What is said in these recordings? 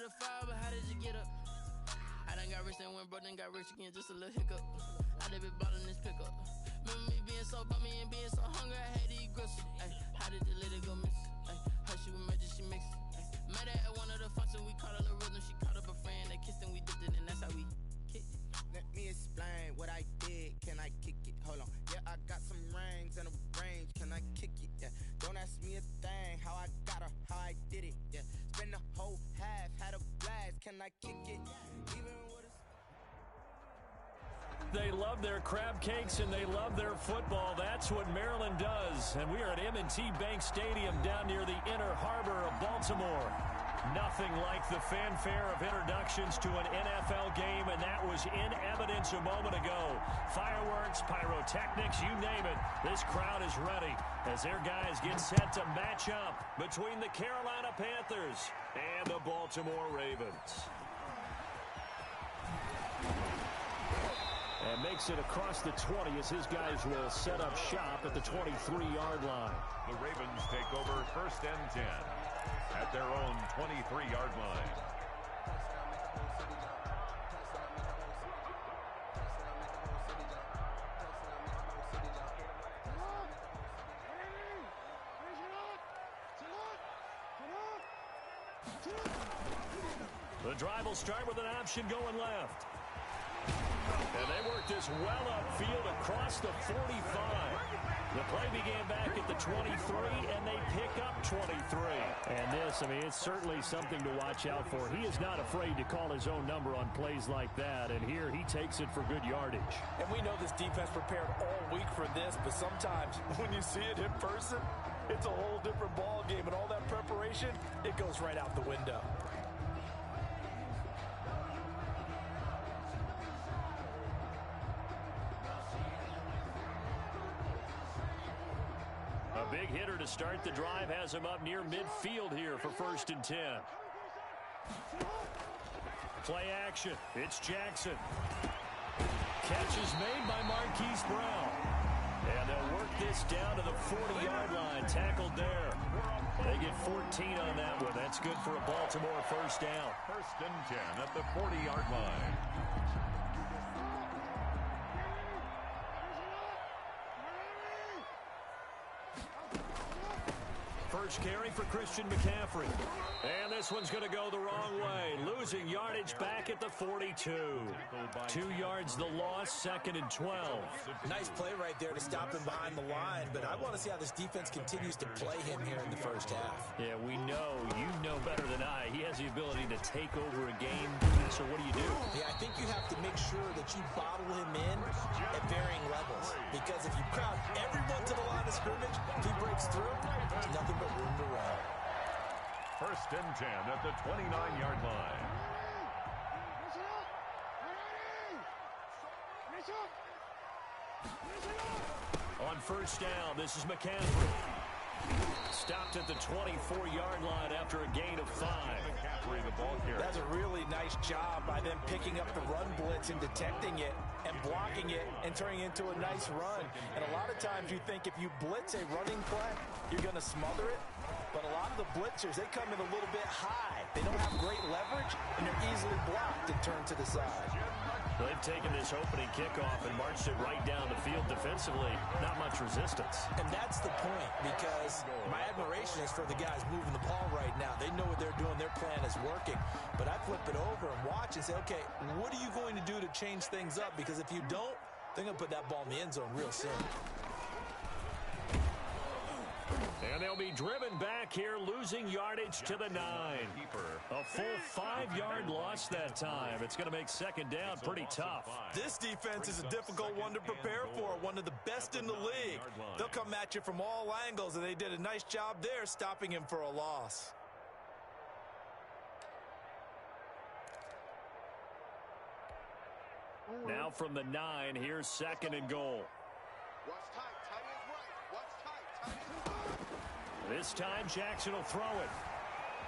to fall, but how did you get up? I done got rich and went broke, then got rich again, just a little hiccup. I done been ballin' this pickup. Remember me being so bummy and being so hungry, I had to eat gristle. Ay, how did the lady go miss? Ay, her she was magic, she mixed. Met her at one of the functions, we caught her little rhythm. She caught up a friend, they kissed and we dipped it, and that's how we kicked it. Let me explain what I did. Can I kick it? Hold on. Yeah, I got some rings and a range. Can I kick it? Yeah. Don't ask me a thing. How I got her, how I did it. Yeah. Spend the whole half, had a blast. Can I kick it? Even with a... They love their crab cakes and they love their football. That's what Maryland does. And we are at M&T Bank Stadium down near the Inner Harbor of Baltimore. Nothing like the fanfare of introductions to an NFL game, and that was in evidence a moment ago. Fireworks, pyrotechnics, you name it. This crowd is ready as their guys get set to match up between the Carolina Panthers and the Baltimore Ravens. And makes it across the 20 as his guys will set up shop at the 23-yard line. The Ravens take over 1st and 10 at their own 23-yard line. The drive will start with an option going left. And they work this well upfield across the 45. The play began back at the 23, and they pick up 23. And this, I mean, it's certainly something to watch out for. He is not afraid to call his own number on plays like that, and here he takes it for good yardage. And we know this defense prepared all week for this, but sometimes when you see it in person, it's a whole different ball game, and all that preparation, it goes right out the window. A big hitter to start the drive has him up near midfield here for 1st and 10. Play action. It's Jackson. Catch is made by Marquise Brown. And they'll work this down to the 40-yard line. Tackled there. They get 14 on that one. That's good for a Baltimore 1st down. 1st and 10 at the 40-yard line. First carry for Christian McCaffrey. And this one's going to go the wrong way. Losing yardage back at the 42. 2 yards the loss, 2nd and 12. Nice play right there to stop him behind the line, but I want to see how this defense continues to play him here in the 1st half. Yeah, we know. You know better than I. He has the ability to take over a game. So what do you do? Yeah, I think you have to make sure that you bottle him in at varying levels. Because if you crowd everyone to the line of scrimmage, if he breaks through, there's nothing but room to run. 1st and 10 at the 29-yard line. On 1st down, this is McCaffrey. Stopped at the 24-yard line after a gain of 5. McCaffrey, the ball carrier. That's a really nice job by them picking up the run blitz and detecting it and blocking it and turning it into a nice run. And a lot of times you think if you blitz a running play, you're going to smother it. But a lot of the blitzers, they come in a little bit high. They don't have great leverage, and they're easily blocked and turned to the side. They've taken this opening kickoff and marched it right down the field defensively. Not much resistance. And that's the point, because my admiration is for the guys moving the ball right now. They know what they're doing. Their plan is working. But I flip it over and watch and say, okay, what are you going to do to change things up? Because if you don't, they're going to put that ball in the end zone real soon. And they'll be driven back here, losing yardage to the 9. A full 5-yard loss that time. It's going to make 2nd down pretty tough. This defense is a difficult one to prepare for, one of the best in the league. They'll come at you from all angles, and they did a nice job there stopping him for a loss. Now from the 9, here's 2nd and goal. This time, Jackson will throw it.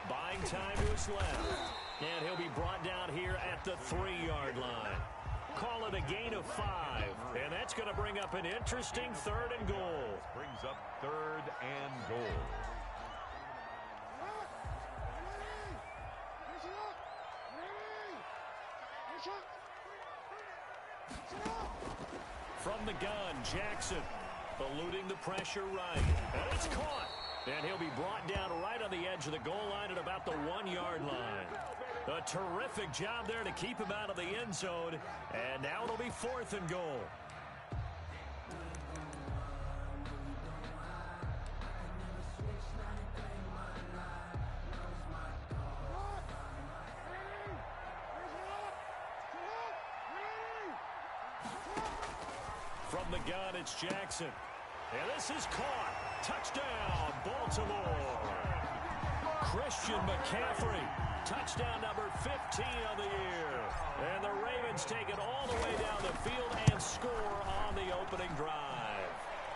Buying time to his left. And he'll be brought down here at the 3-yard line. Call it a gain of 5. And that's going to bring up an interesting 3rd and goal. Brings up 3rd and goal. From the gun, Jackson eluding the pressure right. And it's caught. And he'll be brought down right on the edge of the goal line at about the 1-yard line. A terrific job there to keep him out of the end zone. And now it'll be 4th and goal. From the gun, it's Jackson. And this is caught. Touchdown, Baltimore. Christian McCaffrey. Touchdown number 15 of the year. And the Ravens take it all the way down the field and score on the opening drive.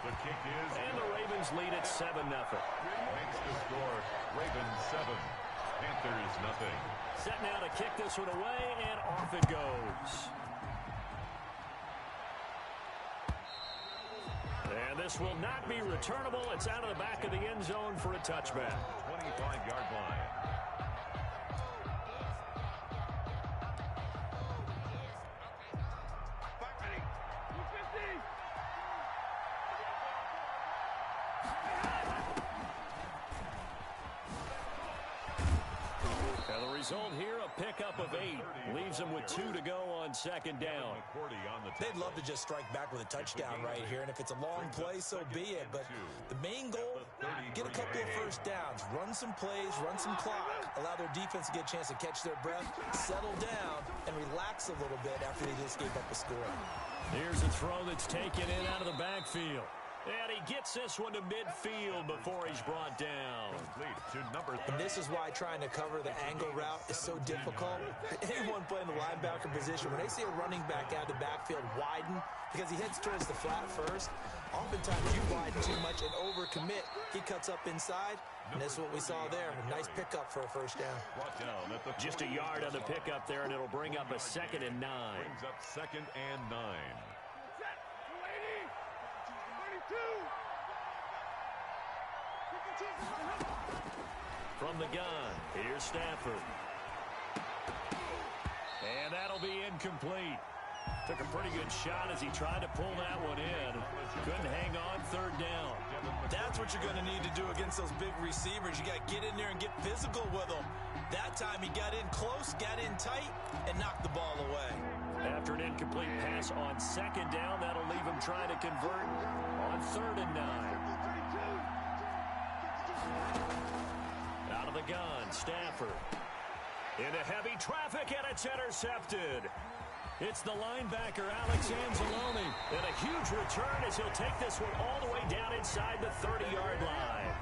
The kick is... And the Ravens lead at 7-0. Makes the score. Ravens 7. Panthers nothing. Set now to kick this one away, and off it goes. And this will not be returnable. It's out of the back of the end zone for a touchback. 25-yard line. And the result here, a pickup of 8. Leaves them with 2 to go on 2nd down. They'd love to just strike back with a touchdown right here, and if it's a long play, so be it. But the main goal, get a couple of first downs, run some plays, run some clock, allow their defense to get a chance to catch their breath, settle down, and relax a little bit after they just gave up a score. Here's a throw that's taken in out of the backfield. And he gets this one to midfield before he's brought down. Complete to number 3. And this is why trying to cover the angle route is so difficult. Anyone playing the linebacker position, when they see a running back out of the backfield widen, because he heads towards the flat first, oftentimes you widen too much and overcommit. He cuts up inside, and that's what we saw there. A nice pickup for a first down. Just a yard on the pickup there, and it'll bring up a 2nd and 9. Brings up 2nd and 9. From the gun, here's Stafford. And that'll be incomplete. Took a pretty good shot as he tried to pull that one in. Couldn't hang on 3rd down. That's what you're going to need to do against those big receivers. You got to get in there and get physical with them. That time he got in close, got in tight, and knocked the ball away. After an incomplete pass on 2nd down, that'll leave him trying to convert on 3rd and 9. Out of the gun, Stafford. Into heavy traffic, and it's intercepted. It's the linebacker, Alex Anzalone. And a huge return as he'll take this one all the way down inside the 30-yard line.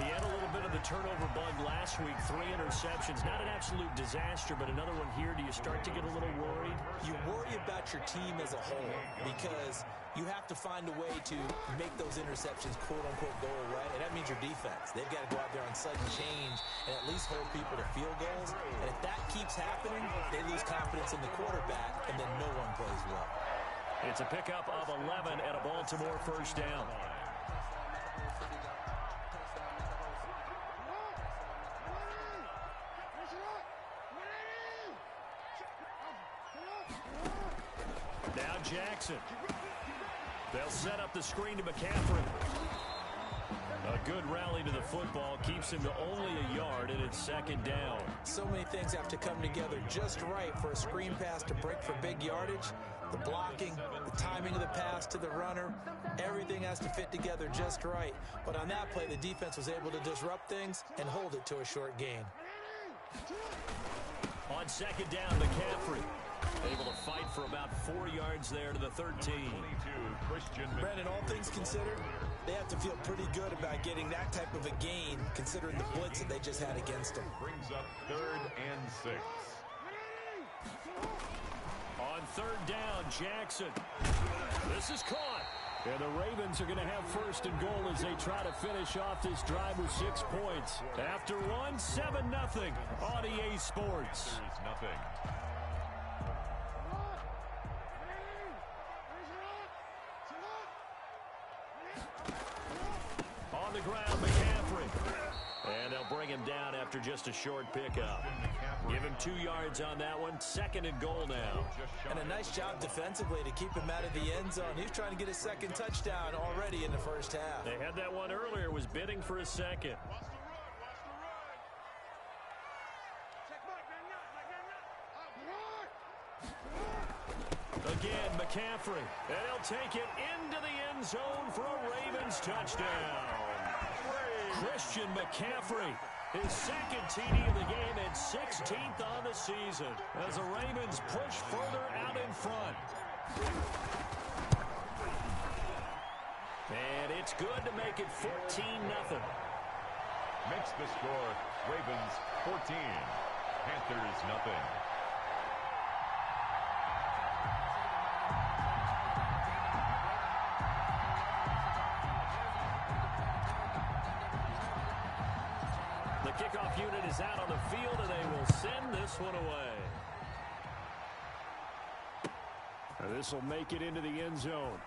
He had a little bit of the turnover bug last week, 3 interceptions. Not an absolute disaster, but another one here. Do you start to get a little worried? You worry about your team as a whole because you have to find a way to make those interceptions, quote-unquote, go away, and that means your defense. They've got to go out there on sudden change and at least hold people to field goals. And if that keeps happening, they lose confidence in the quarterback, and then no one plays well. It's a pickup of 11 and a Baltimore first down. Now Jackson. They'll set up the screen to McCaffrey. A good rally to the football keeps him to only a yard, and it's 2nd down. So many things have to come together just right for a screen pass to break for big yardage. The blocking, the timing of the pass to the runner, everything has to fit together just right. But on that play, the defense was able to disrupt things and hold it to a short gain. On 2nd down, McCaffrey able to fight for about 4 yards there to the 13. Brandon, all things considered, they have to feel pretty good about getting that type of a gain considering the blitz that they just had against them. Brings up 3rd and 6. On 3rd down, Jackson. This is caught. And the Ravens are going to have 1st and goal as they try to finish off this drive with 6 points. After 7-0 on EA Sports. There's nothing. On the ground, McCaffrey. And they'll bring him down after just a short pickup. Give him 2 yards on that one. 2nd and goal now. And a nice job defensively to keep him out of the end zone. He was trying to get his 2nd touchdown already in the first half. They had that one earlier, was bidding for a 2nd. Again, McCaffrey. And he'll take it into the end zone for a Ravens touchdown. Christian McCaffrey, his 2nd TD of the game and 16th on the season as the Ravens push further out in front. And it's good to make it 14-0. Makes the score Ravens 14, Panthers nothing. The kickoff unit is out on the field, and they will send this one away. This will make it into the end zone.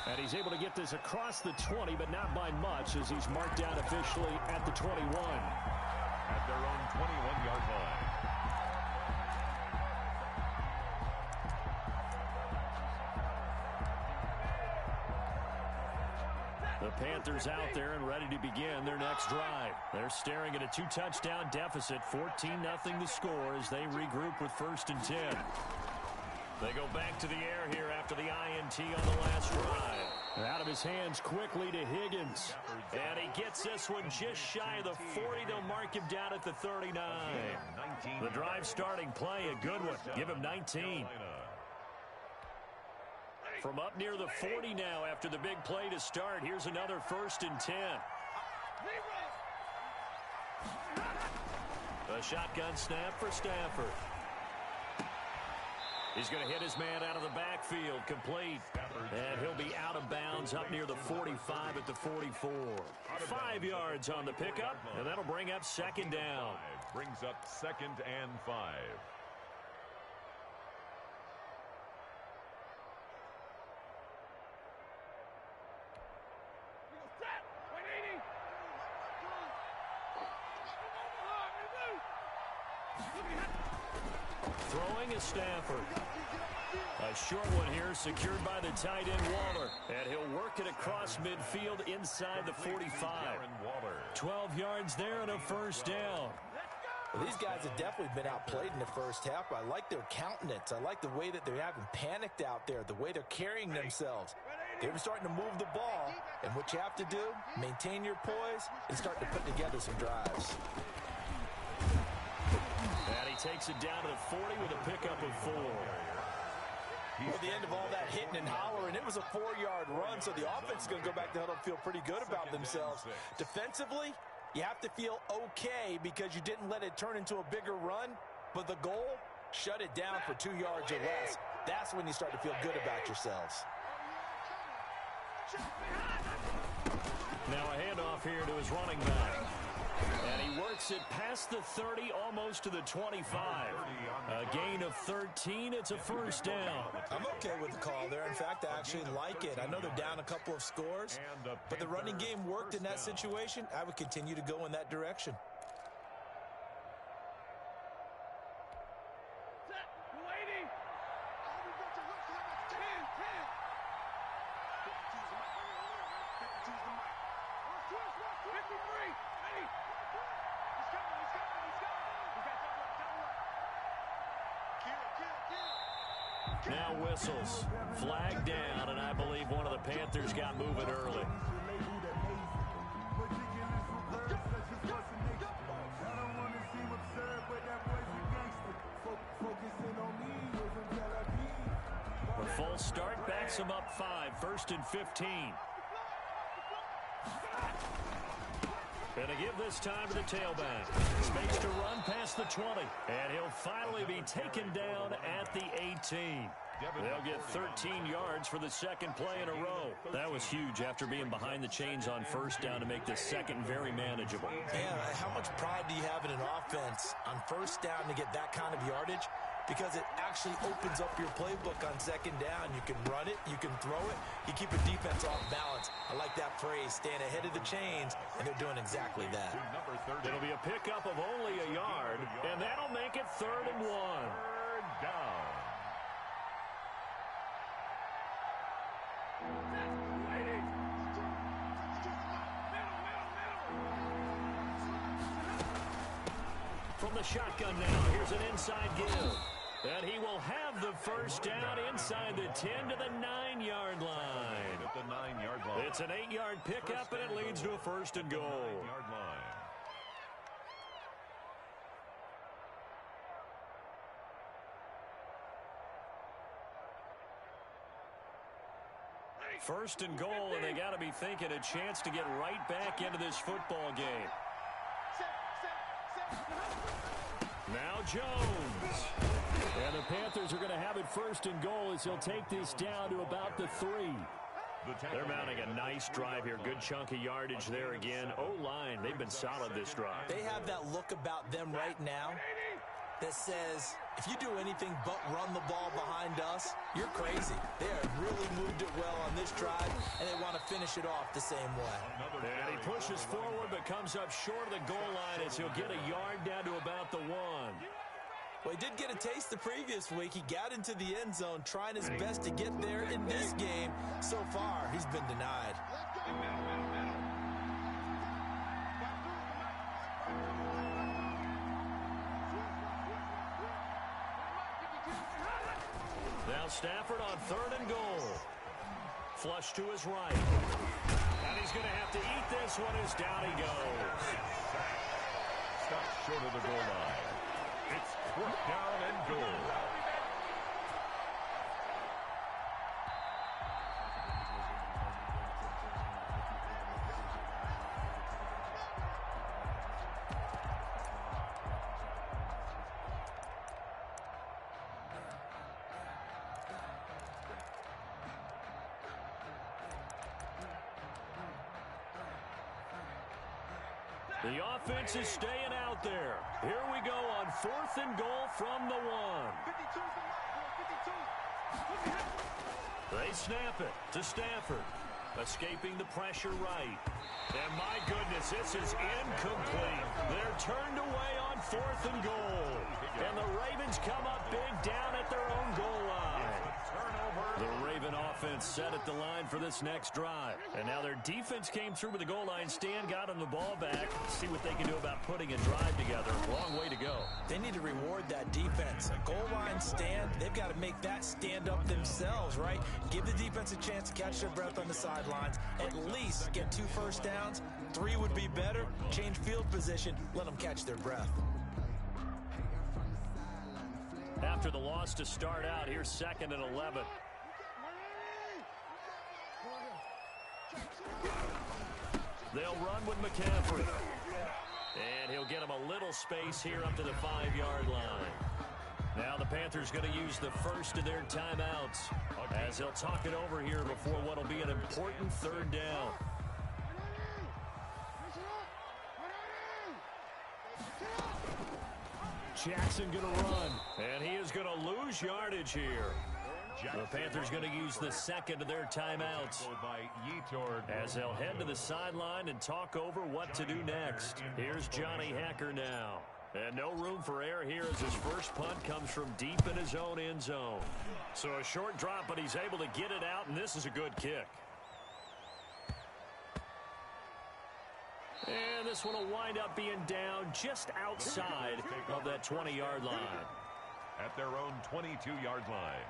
And he's able to get this across the 20, but not by much, as he's marked down officially at the 21. At their own 21-yard line. The Panthers out there and ready to begin their next drive. They're staring at a 2-touchdown deficit, 14-0 the score as they regroup with 1st and 10. They go back to the air here after the INT on the last drive. Out of his hands quickly to Higgins. And he gets this one just shy of the 40. They'll mark him down at the 39. The drive starting play, a good one. Give him 19. From up near the 40 now after the big play to start. Here's another 1st and 10. A shotgun snap for Stafford. He's going to hit his man out of the backfield, complete. And he'll be out of bounds up near the 45 at the 44. 5 yards on the pickup, and that'll bring up 2nd down. Brings up 2nd and 5. Throwing is Stafford. A short one here secured by the tight end Waller. And he'll work it across midfield inside the 45. 12 yards there and a 1st down. Well, these guys have definitely been outplayed in the first half. I like their countenance. I like the way that they haven't panicked out there, the way they're carrying themselves. They're starting to move the ball, and what you have to do, maintain your poise and start to put together some drives. And he takes it down to the 40 with a pickup of 4. Well, the end of all that hitting and hollering, it was a 4-yard run, so the offense is going to go back to huddle and feel pretty good about themselves. Defensively, you have to feel okay because you didn't let it turn into a bigger run, but the goal, shut it down for 2 yards or less. That's when you start to feel good about yourselves. Now a handoff here to his running back. And he works it past the 30, almost to the 25. A gain of 13. It's a 1st down. I'm okay with the call there. In fact, I actually like it. I know they're down a couple of scores, but the running game worked in that situation. I would continue to go in that direction. Now whistles. Flag down, and I believe one of the Panthers got moving early. A false start backs him up 5. 1st and 15. Gonna give this time to the tailback. Space to run past the 20. And he'll finally be taken down at the 18. They'll get 13 yards for the 2nd play in a row. That was huge after being behind the chains on 1st down to make the 2nd very manageable. Man, how much pride do you have in an offense on 1st down to get that kind of yardage? because it actually opens up your playbook on second down. You can run it, you can throw it, you keep a defense off balance. I like that phrase, staying ahead of the chains, and they're doing exactly that. It'll be a pickup of only a yard, and that'll make it 3rd and 1. Third down. From the shotgun now, here's an inside give. And he will have the first down inside the 10 to the 9-yard line. At the 9-yard line. It's an 8-yard pickup, and it leads to a 1st and goal. 9-yard line. First and goal, and they got to be thinking a chance to get right back into this football game. Now Jones. And the Panthers are going to have it 1st and goal as he'll take this down to about the 3. They're mounting a nice drive here. Good chunk of yardage there again. O-line, they've been solid this drive. They have that look about them right now that says, if you do anything but run the ball behind us, you're crazy. They have really moved it well on this drive, and they want to finish it off the same way. And he pushes forward but comes up short of the goal line as he'll get a yard down to about the 1. Well, he did get a taste the previous week. He got into the end zone trying his best to get there in this game. So far, he's been denied. Now Stafford on 3rd and goal. Flush to his right. And he's going to have to eat this one as down he goes. Stopped short of the goal line. It's 4th down and goal. The offense is staying out there. Here we go on 4th and goal from the 1. They snap it to Stafford. Escaping the pressure right. And my goodness, this is incomplete. They're turned away on 4th and goal. And the Ravens come up big down at their own goal line. The Raven offense set at the line for this next drive. And now their defense came through with the goal line stand, got them the ball back. See what they can do about putting a drive together. Long way to go. They need to reward that defense. A goal line stand, they've got to make that stand up themselves, right? Give the defense a chance to catch their breath on the sidelines. At least get 2 first downs. 3 would be better. Change field position. Let them catch their breath. After the loss to start out, here's 2nd and 11. They'll run with McCaffrey. And he'll get him a little space here up to the 5-yard line. Now the Panthers going to use the first of their timeouts as they'll talk it over here before what will be an important 3rd down. Jackson going to run, and he is going to lose yardage here. The Panthers going to use the 2nd of their timeouts as they'll head to the sideline and talk over what to do next. Here's Johnny Hacker now. And no room for error here as his first punt comes from deep in his own end zone. So a short drop, but he's able to get it out, and this is a good kick. And this one will wind up being down just outside of that 20-yard line. At their own 22-yard line.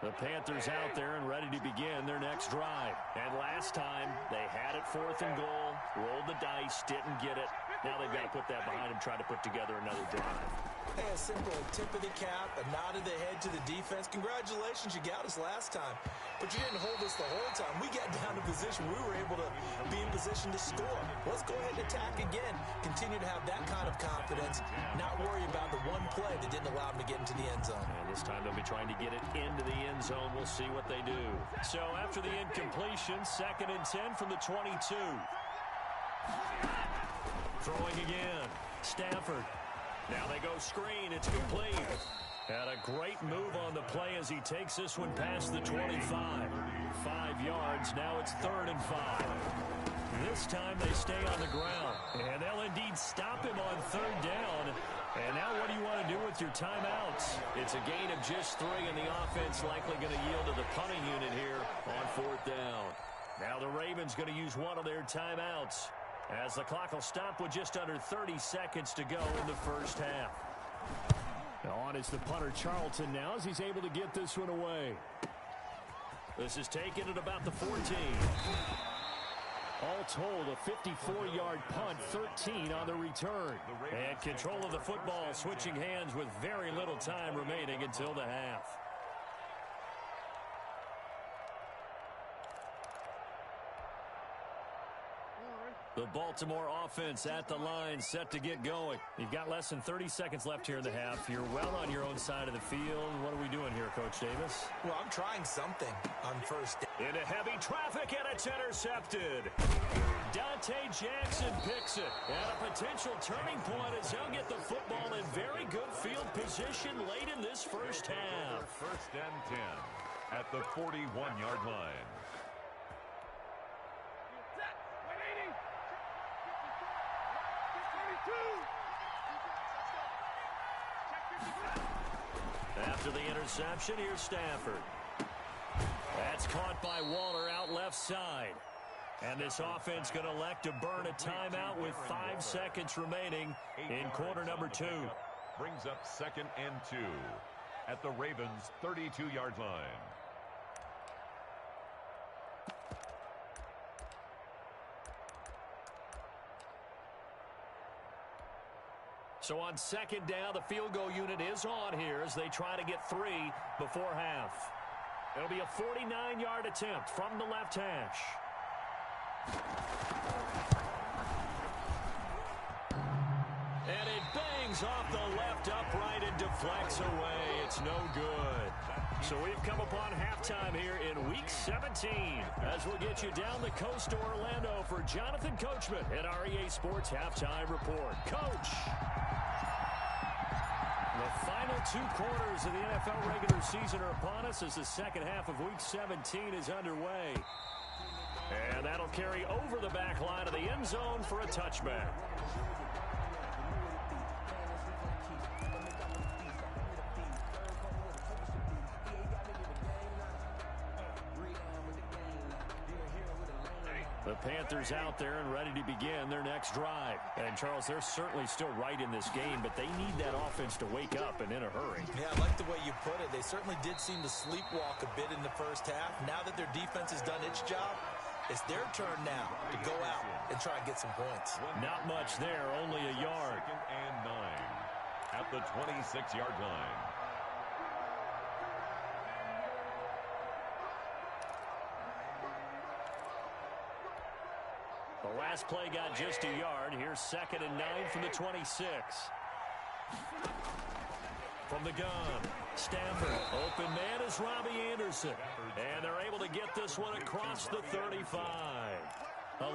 The Panthers out there and ready to begin their next drive. And last time, they had it 4th and goal, rolled the dice, didn't get it. Now they've got to put that behind them, try to put together another drive. Hey, a simple tip of the cap, a nod of the head to the defense. Congratulations, you got us last time. But you didn't hold us the whole time. We got down to position. We were able to be in position to score. Let's go ahead and attack again. Continue to have that kind of confidence. Not worry about the one play that didn't allow them to get into the end zone. And this time they'll be trying to get it into the end zone. We'll see what they do. So after the incompletion, 2nd and 10 from the 22. Throwing again. Stafford. Now they go screen. It's complete. And a great move on the play as he takes this one past the 25. 5 yards. Now it's 3rd and 5. This time they stay on the ground. And they'll indeed stop him on 3rd down. And now what do you want to do with your timeouts? It's a gain of just 3, and the offense likely going to yield to the punting unit here on 4th down. Now the Ravens going to use one of their timeouts, as the clock will stop with just under 30 seconds to go in the first half. On is the punter, Charlton, now, as he's able to get this one away. This is taken at about the 14. All told, a 54-yard punt, 13 on the return. And control of the football switching hands with very little time remaining until the half. The Baltimore offense at the line, set to get going. You've got less than 30 seconds left here in the half. You're well on your own side of the field. What are we doing here, Coach Davis? Well, I'm trying something on first down. Into heavy traffic, and it's intercepted. Dante Jackson picks it. And a potential turning point as he'll get the football in very good field position late in this first half. 1st and 10 at the 41-yard line. After the interception, here's Stafford. That's caught by Waller out left side. And this offense going to elect to burn a timeout with 5 seconds remaining in quarter number 2. Brings up 2nd and 2 at the Ravens' 32-yard line. So on 2nd down, the field goal unit is on here as they try to get 3 before half. It'll be a 49-yard attempt from the left hash. And it bangs off the left upright and deflects away. It's no good. So we've come upon halftime here in Week 17 as we'll get you down the coast to Orlando for Jonathan Coachman at our EA Sports Halftime Report. Coach! The final 2 quarters of the NFL regular season are upon us as the second half of Week 17 is underway. And that'll carry over the back line of the end zone for a touchback. The Panthers out there and ready to begin their next drive. And, Charles, they're certainly still right in this game, but they need that offense to wake up and in a hurry. Yeah, I like the way you put it. They certainly did seem to sleepwalk a bit in the first half. Now that their defense has done its job, it's their turn now to go out and try and get some points. Not much there, only a yard. 2nd and 9 at the 26-yard line. The last play got just a yard. Here's 2nd and 9 from the 26. From the gun, Stafford. Open man is Robbie Anderson. And they're able to get this one across the 35.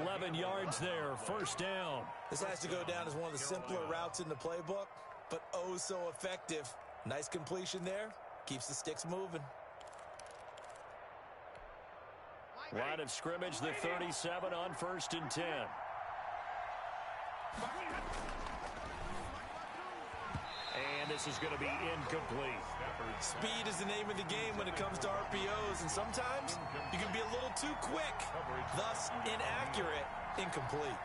11 yards there, 1st down. This has to go down as one of the simpler routes in the playbook, but oh so effective. Nice completion there. Keeps the sticks moving. Line of scrimmage, the 37 on 1st and 10. And this is going to be incomplete. Speed is the name of the game when it comes to RPOs, and sometimes you can be a little too quick, thus inaccurate, incomplete.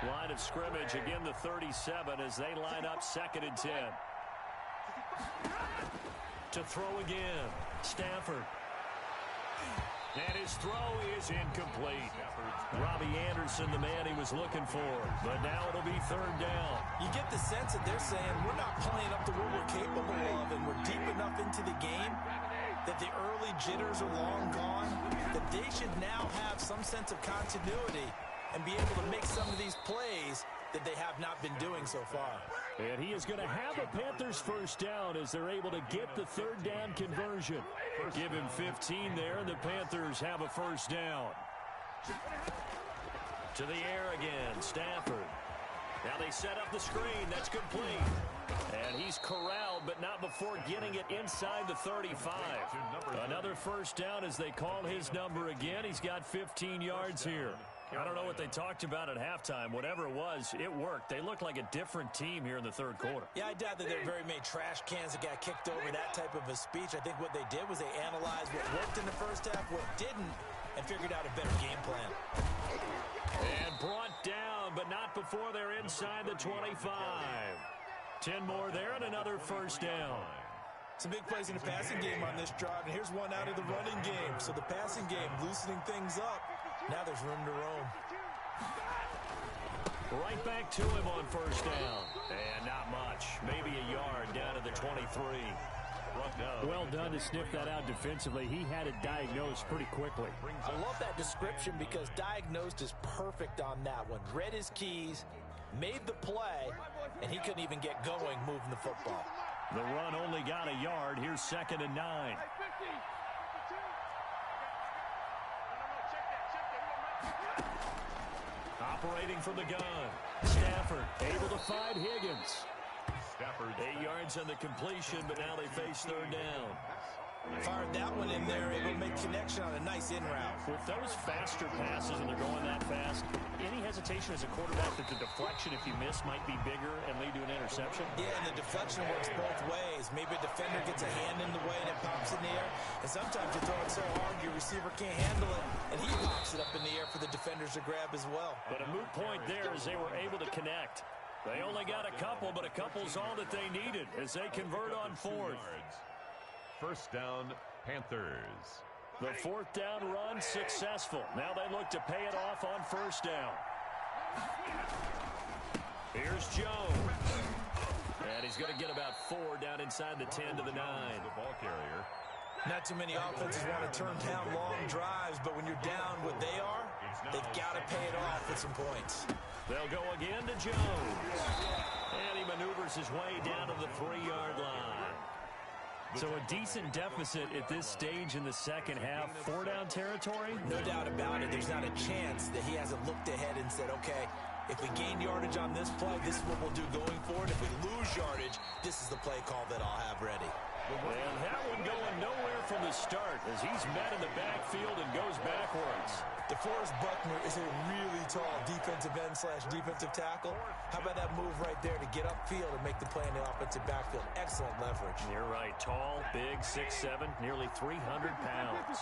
Line of scrimmage, again the 37 as they line up 2nd and 10. To throw again, Stafford. And his throw is incomplete. Robbie Anderson, the man he was looking for. But now it'll be third down. You get the sense that they're saying we're not playing up to what we're capable of, and we're deep enough into the game that the early jitters are long gone, that they should now have some sense of continuity and be able to make some of these plays that they have not been doing so far. And he is going to have a Panthers first down as they're able to get the third down conversion. Give him 15 there, and the Panthers have a first down. To the air again, Stafford. Now they set up the screen. That's complete. And he's corralled, but not before getting it inside the 35. Another first down as they call his number again. He's got 15 yards here. I don't know what they talked about at halftime. Whatever it was, it worked. They looked like a different team here in the third quarter. Yeah, I doubt that there were very many trash cans that got kicked over, that type of a speech. I think what they did was they analyzed what worked in the first half, what didn't, and figured out a better game plan. And brought down, but not before they're inside the 25. 10 more there and another first down. Some big plays in the passing game on this drive, and here's one out of the running game. So the passing game loosening things up. Now there's room to roam. Right back to him on first down. And not much. Maybe a yard down to the 23. Well done to sniff that out defensively. He had it diagnosed pretty quickly. I love that description because diagnosed is perfect on that one. Read his keys, made the play, and he couldn't even get going moving the football. The run only got a yard. Here's 2nd and 9. Operating from the gun. Stafford able to find Higgins. Stafford. 8 yards on the completion, but now they face third down. Fired that one in there, able to make connection on a nice in route. With those faster passes and they're going that fast, any hesitation as a quarterback that the deflection, if you miss, might be bigger and lead to an interception? Yeah, and the deflection works both ways. Maybe a defender gets a hand in the way and it pops in the air. And sometimes you throw it so hard your receiver can't handle it, and he pops it up in the air for the defenders to grab as well. But a moot point there as they were able to connect. They only got a couple, but a couple's all that they needed as they convert on fourth. First down, Panthers. The fourth down run successful. Now they look to pay it off on first down. Here's Jones. And he's going to get about 4 down inside the 10 to the 9. The ball carrier. Not too many offenses want to turn down long drives, but when you're down what they are, they've got to pay it off with some points. They'll go again to Jones. And he maneuvers his way down to the 3-yard line. So a decent deficit at this stage in the second half. 4-down territory? No doubt about it. There's not a chance that he hasn't looked ahead and said, okay, if we gain yardage on this play, this is what we'll do going forward. If we lose yardage, this is the play call that I'll have ready. And that one going nowhere from the start as he's met in the backfield and goes backwards. DeForest Buckner is a really tall defensive end / defensive tackle. How about that move right there to get upfield and make the play in the offensive backfield? Excellent leverage. You're right. Tall, big, 6'7", nearly 300 pounds.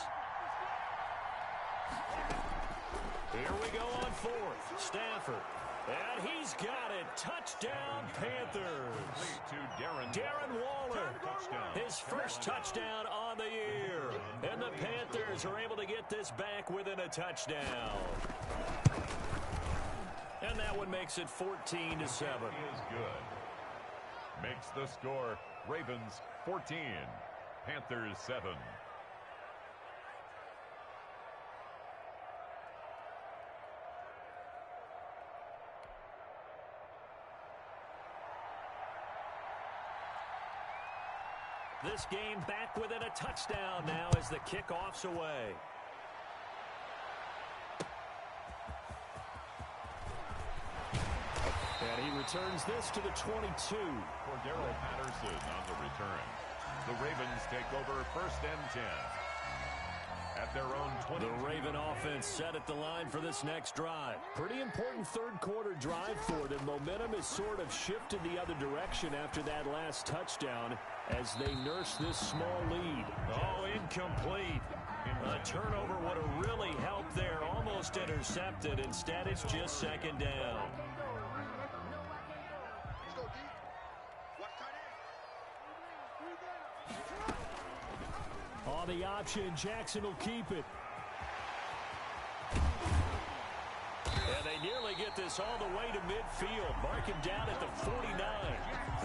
Here we go on fourth. Stafford. And he's got it. Touchdown, Panthers. To Darren Waller. His first touchdown on the year. And the Panthers are able to get this back within a touchdown. And that one makes it 14-7. Is good. Makes the score Ravens 14, Panthers 7. This game back within a touchdown now as the kickoff's away. And he returns this to the 22. Cordero Patterson on the return. The Ravens take over 1st and 10. At their own 20. The Raven offense set at the line for this next drive. Pretty important third quarter drive for them. Momentum has sort of shifted the other direction after that last touchdown as they nurse this small lead. Oh, incomplete. A turnover would have really helped there. Almost intercepted. Instead, it's just 2nd down. On the option, Jackson will keep it. And they nearly get this all the way to midfield. Mark him down at the 49.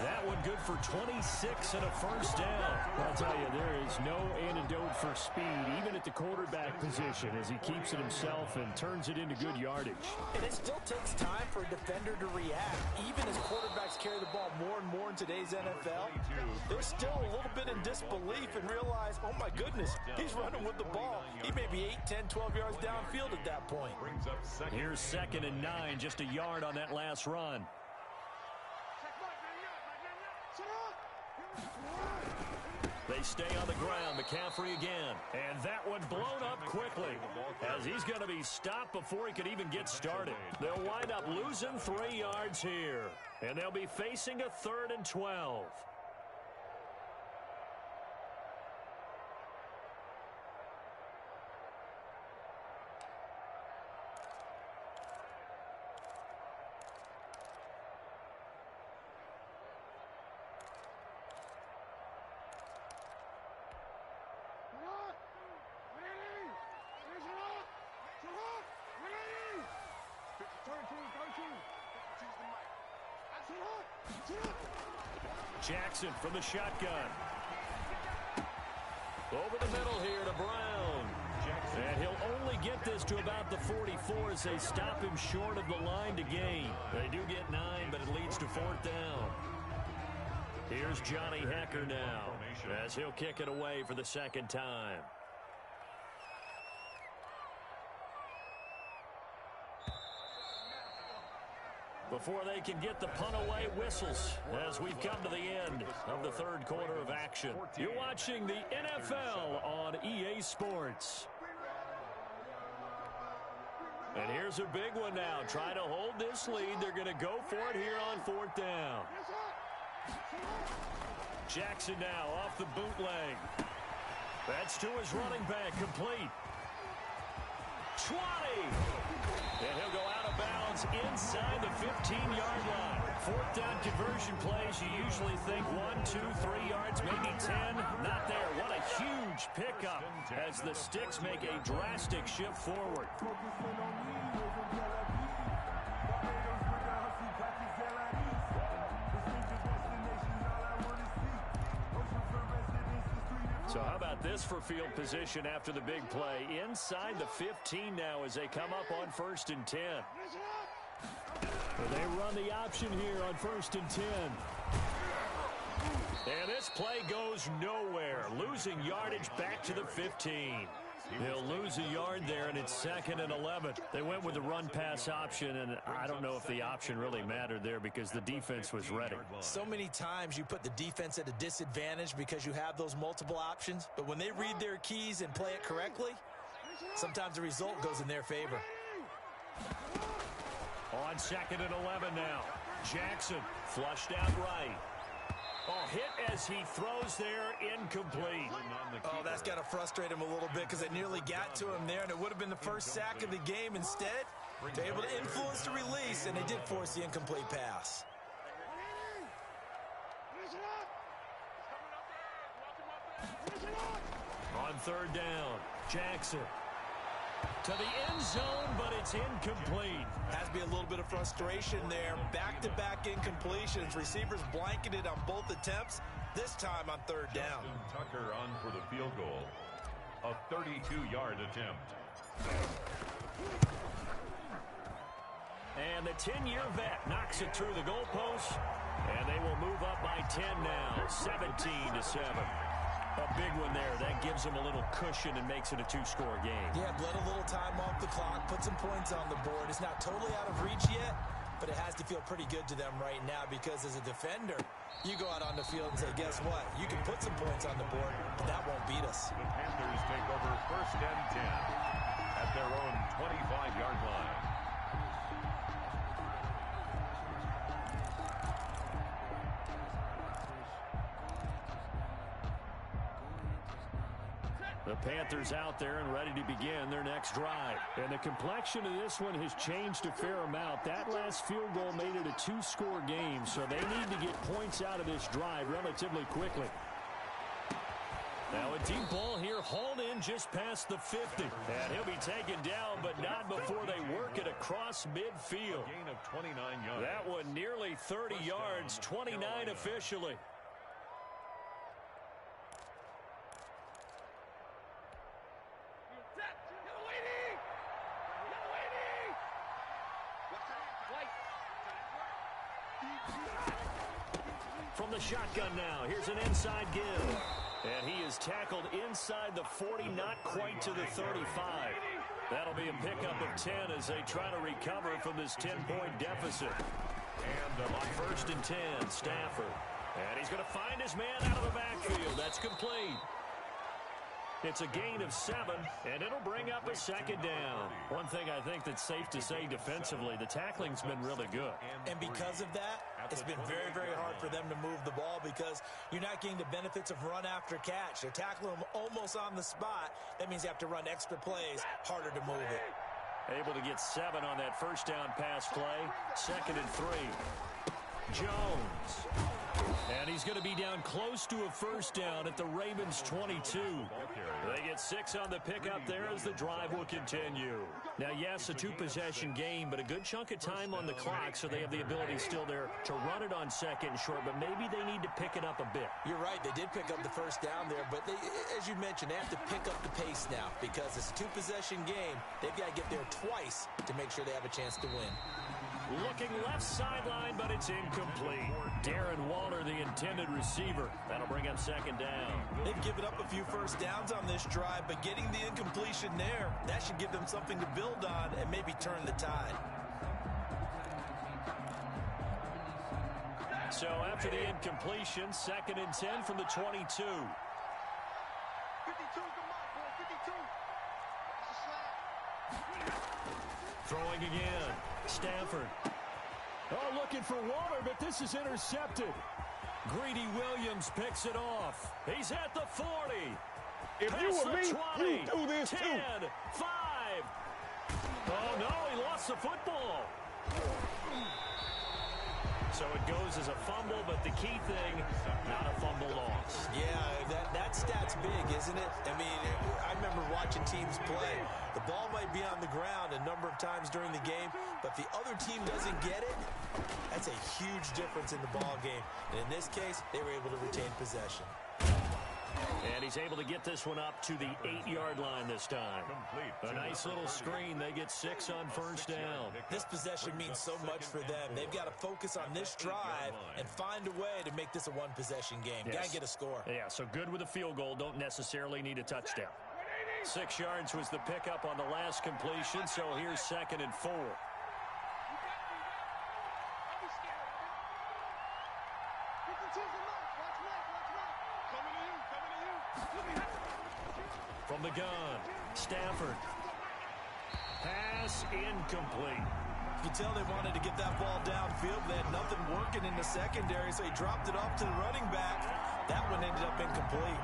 That one good for 26 and a first down. I'll tell you, there is no antidote for speed, even at the quarterback position, as he keeps it himself and turns it into good yardage. And it still takes time for a defender to react. Even as quarterbacks carry the ball more and more in today's NFL, they're still a little bit in disbelief and realize, oh my goodness, he's running with the ball. He may be 8, 10, 12 yards downfield at that point. Here's 2nd and 9, just a yard on that last run. They stay on the ground. McCaffrey again. And that one blown up quickly as he's going to be stopped before he could even get started. They'll wind up losing 3 yards here. And they'll be facing a 3rd and 12. Jackson from the shotgun. Over the middle here to Brown. And he'll only get this to about the 44 as they stop him short of the line to gain. They do get 9, but it leads to 4th down. Here's Johnny Hecker now as he'll kick it away for the 2nd time. Before they can get the punt away, whistles as we've come to the end of the 3rd quarter of action. You're watching the NFL on EA Sports. And here's a big one now. Trying to hold this lead. They're going to go for it here on 4th down. Jackson now off the bootleg. That's to his running back, complete. 20! And he'll go out of bounds inside the 15-yard line. 4th down conversion plays, you usually think 1, 2, 3 yards, maybe 10. Not there. What a huge pickup as the Sticks make a drastic shift forward. So how about this for field position after the big play? Inside the 15 now as they come up on 1st and 10. Well, they run the option here on 1st and 10. And this play goes nowhere. Losing yardage back to the 15. They'll lose a yard there, and it's 2nd and 11. They went with the run-pass option, and I don't know if the option really mattered there because the defense was ready. So many times you put the defense at a disadvantage because you have those multiple options, but when they read their keys and play it correctly, sometimes the result goes in their favor. On 2nd and 11 now. Jackson flushed out right. Oh, hit as he throws there, incomplete. Oh, that's got to frustrate him a little bit because they nearly got to him there, and it would have been the first sack of the game. Instead, they're able to influence the release, and they did force the incomplete pass. On 3rd down, Jackson to the end zone, but it's incomplete. Has to be a little bit of frustration there. Back-to-back incompletions. Receivers blanketed on both attempts, this time on 3rd down. Tucker on for the field goal. A 32-yard attempt. And the 10-year vet knocks it through the goalpost, and they will move up by 10 now, 17-7. A big one there. That gives them a little cushion and makes it a 2-score game. Yeah, bled a little time off the clock, put some points on the board. It's not totally out of reach yet, but it has to feel pretty good to them right now because as a defender, you go out on the field and say, guess what? You can put some points on the board, but that won't beat us. The Panthers take over 1st and 10 at their own 25-yard line. The Panthers out there and ready to begin their next drive. And the complexion of this one has changed a fair amount. That last field goal made it a 2-score game, so they need to get points out of this drive relatively quickly. Now a deep ball here, hauled in just past the 50. And he'll be taken down, but not before they work it across midfield. A gain of 29 yards. That one nearly 30 yards, 29 officially. From the shotgun now, here's an inside give. And he is tackled inside the 40, not quite to the 35. That'll be a pickup of 10 as they try to recover from this 10-point deficit. And on 1st and 10, Stafford. And he's going to find his man out of the backfield. That's complete. It's a gain of 7, and it'll bring up a 2nd down. One thing I think that's safe to say defensively, the tackling's been really good. And because of that, it's been very, very hard for them to move the ball because you're not getting the benefits of run after catch. They're tackling them almost on the spot. That means you have to run extra plays, harder to move it. Able to get 7 on that first down pass play. 2nd and 3. Jones. And he's going to be down close to a first down at the Ravens' 22. They get 6 on the pickup there as the drive will continue. Now, yes, a 2-possession game, but a good chunk of time on the clock, so they have the ability still there to run it on 2nd and short, but maybe they need to pick it up a bit. You're right. They did pick up the first down there, but they, as you mentioned, they have to pick up the pace now because it's a 2-possession game. They've got to get there twice to make sure they have a chance to win. Looking left sideline, but it's incomplete. Darren Waller, the intended receiver. That'll bring up 2nd down. They've given up a few first downs on this drive, but getting the incompletion there, that should give them something to build on and maybe turn the tide. So after the incompletion, 2nd and 10 from the 22. 52 is the mark, boy. 52. Throwing again. Stafford. Oh, looking for Waller, but this is intercepted. Greedy Williams picks it off. He's at the 40. If you were me, 20, you do this 10, too. 5. Oh, no, he lost the football. So it goes as a fumble, but the key thing, not a fumble loss. Yeah, that stat's big, isn't it? I mean, I remember watching teams play. The ball might be on the ground a number of times during the game, but if the other team doesn't get it, that's a huge difference in the ball game. And in this case, they were able to retain possession. And he's able to get this one up to the 8-yard line this time. A nice little screen. They get 6 on first down. This possession means so much for them. They've got to focus on this drive and find a way to make this a one-possession game. Yes. Got to get a score. Yeah, so good with a field goal. Don't necessarily need a touchdown. 6 yards was the pickup on the last completion, so here's 2nd and 4. From the gun, Stafford. Pass incomplete. You can tell they wanted to get that ball downfield. They had nothing working in the secondary, so he dropped it off to the running back. That one ended up incomplete.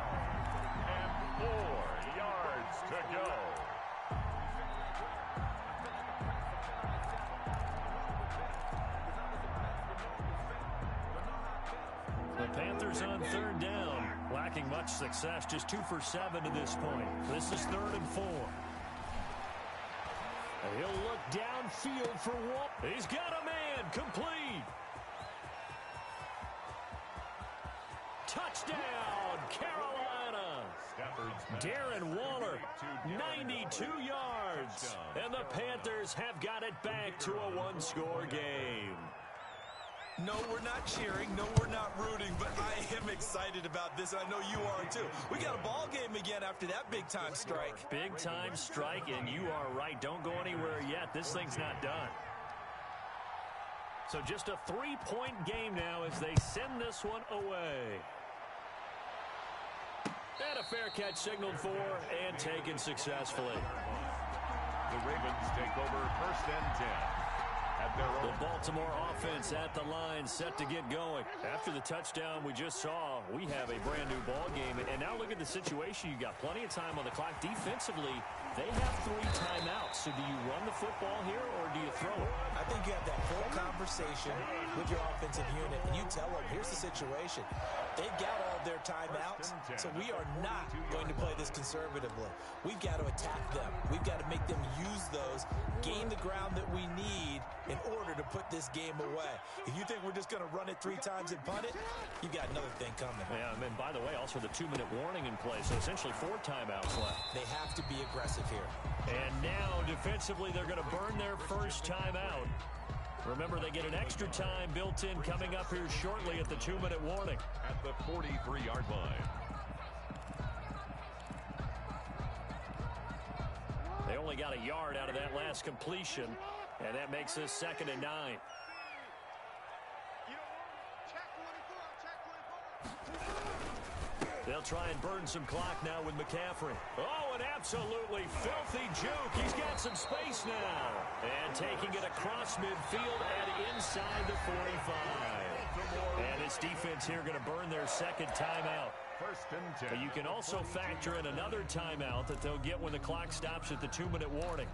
And 4 yards to go. The Panthers on 3rd down. Lacking much success, just 2 for 7 to this point. This is 3rd and 4. He'll look downfield for Walt. He's got a man, complete. Touchdown, Carolina. Darren Waller, 92 yards. And the Panthers have got it back to a 1-score game. No, we're not cheering. No, we're not rooting, but I am excited about this. I know you are too. We got a ball game again after that big-time strike. Big-time strike, and you are right. Don't go anywhere yet. This thing's not done. So just a 3-point game now as they send this one away. And a fair catch signaled for and taken successfully. The Ravens take over 1st and 10. The Baltimore offense at the line, set to get going. After the touchdown we just saw, we have a brand new ball game. And now look at the situation. You got plenty of time on the clock. Defensively, they have 3 timeouts. So do you run the football here or do you throw it? I think you have that full conference conversation with your offensive unit, and you tell them, here's the situation. They've got all their timeouts, so we are not going to play this conservatively. We've got to attack them. We've got to make them use those, gain the ground that we need in order to put this game away. If you think we're just going to run it 3 times and punt it, you've got another thing coming. Yeah, and by the way, also the 2-minute warning in play, so essentially 4 timeouts left. They have to be aggressive here. And now, defensively, they're going to burn their first timeout. Remember, they get an extra time built in coming up here shortly at the 2-minute warning. At the 43-yard line. They only got a yard out of that last completion, and that makes this 2nd and 9. They'll try and burn some clock now with McCaffrey. Oh, an absolutely filthy juke. He's got some space now. And taking it across midfield and inside the 45. And this defense here going to burn their second timeout. 1st and 10. But you can also factor in another timeout that they'll get when the clock stops at the 2-minute warning.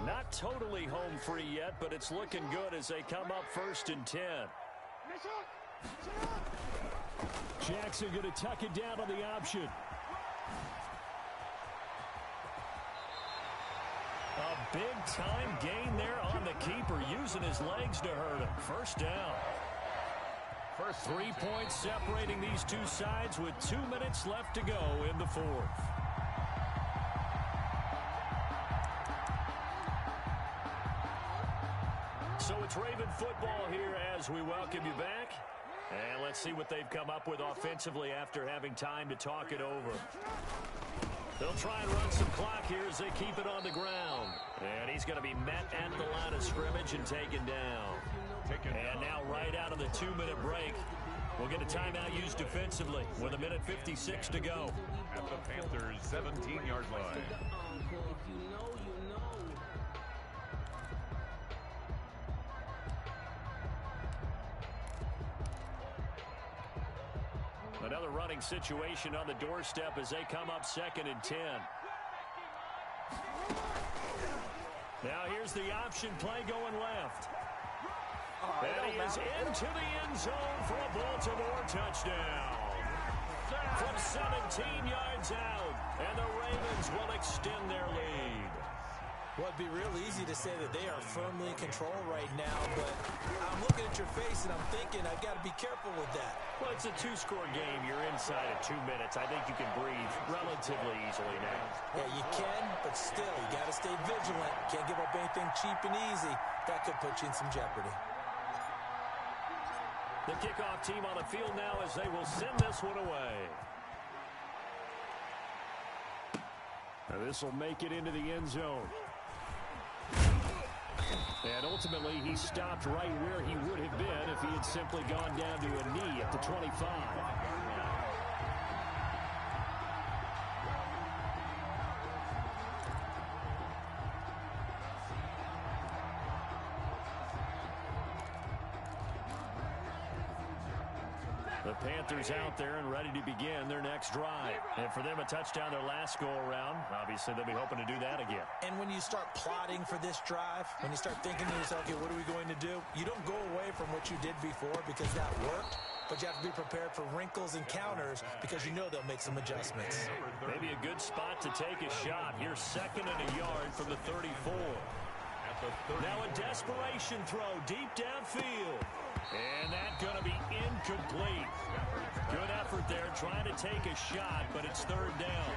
Not totally home free yet, but it's looking good as they come up 1st and 10. Jackson going to tuck it down on the option. A big-time gain there on the keeper, using his legs to hurt him. 1st down. 3 points separating these two sides with 2 minutes left to go in the 4th. So it's Raven football here as we welcome you back. And let's see what they've come up with offensively after having time to talk it over. They'll try and run some clock here as they keep it on the ground. And he's going to be met at the line of scrimmage and taken down. And now right out of the 2-minute break, we'll get a timeout used defensively with 1:56 to go. At the Panthers' 17-yard line. Another running situation on the doorstep as they come up 2nd and 10. Now here's the option play going left. And he is into the end zone for a Baltimore touchdown. From 17 yards out, and the Ravens will extend their lead. Well, it'd be real easy to say that they are firmly in control right now, but I'm looking at your face and I'm thinking I've got to be careful with that. Well, it's a 2-score game. You're inside of 2 minutes. I think you can breathe relatively easily now. Yeah, you can, but still, you got to stay vigilant. Can't give up anything cheap and easy. That could put you in some jeopardy. The kickoff team on the field now as they will send this one away. Now this will make it into the end zone. And ultimately, he stopped right where he would have been if he had simply gone down to a knee at the 25. The Panthers out there and ready to begin their next drive. And for them, a touchdown their last go-around. Obviously, they'll be hoping to do that again. And when you start plotting for this drive, when you start thinking to yourself, okay, what are we going to do? You don't go away from what you did before because that worked. But you have to be prepared for wrinkles and counters because you know they'll make some adjustments. Maybe a good spot to take a shot. Here's 2nd and a yard from the 34. Now a desperation throw deep downfield. And that's going to be incomplete. Good effort there trying to take a shot, but it's 3rd down.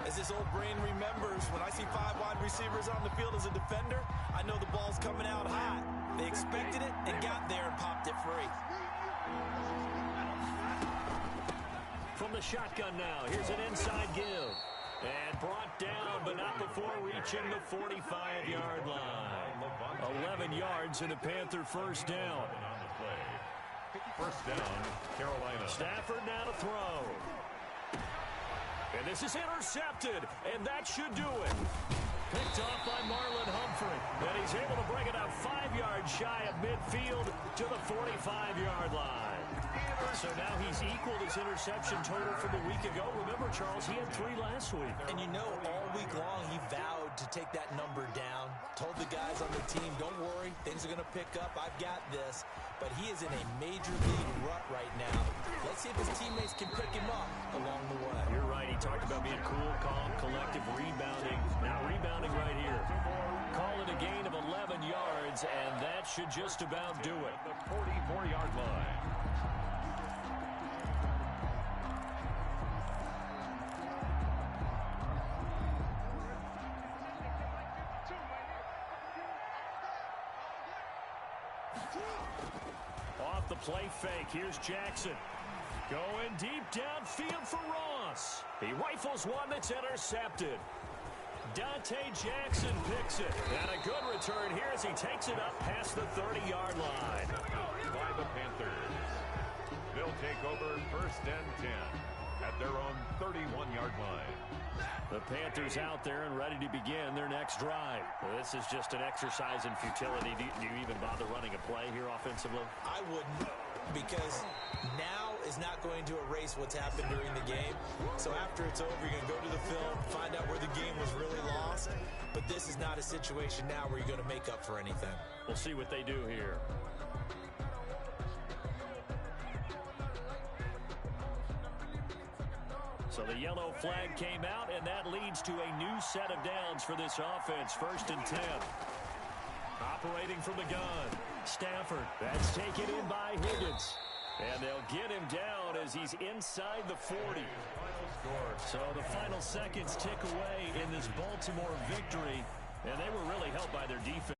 As this old brain remembers, when I see 5 wide receivers on the field as a defender, I know the ball's coming out hot. They expected it and got there and popped it free. From the shotgun now, here's an inside give. And brought down, but not before reaching the 45-yard line. 11 yards and a Panther 1st down. 1st down, Carolina. Stafford now to throw. And this is intercepted, and that should do it. Picked off by Marlon Humphrey. And he's able to bring it up 5 yards shy of midfield to the 45-yard line. So now he's equaled his interception total from a week ago. Remember, Charles, he had 3 last week. And you know, all week long he vowed to take that number down. Told the guys on the team, don't worry, things are going to pick up. I've got this. But he is in a major league rut right now. Let's see if his teammates can pick him up along the way. You're right. He talked about being cool, calm, collective, rebounding. Now rebounding right here. Call it a gain of 11 yards, and that should just about do it. The 44-yard line. Off the play fake. Here's Jackson. Going deep downfield for Ross. He rifles one that's intercepted. Dante Jackson picks it. And a good return here as he takes it up past the 30-yard line. By the Panthers. They'll take over first and 10 at their own 31-yard line. The Panthers out there and ready to begin their next drive. Well, this is just an exercise in futility. Do you even bother running a play here offensively? I wouldn't, because now is not going to erase what's happened during the game. So after it's over, you're going to go to the film, find out where the game was really lost. But this is not a situation now where you're going to make up for anything. We'll see what they do here. So the yellow flag came out, and that leads to a new set of downs for this offense. First and 10. Operating from the gun. Stafford. That's taken in by Higgins. And they'll get him down as he's inside the 40. So the final seconds tick away in this Baltimore victory. And they were really helped by their defense.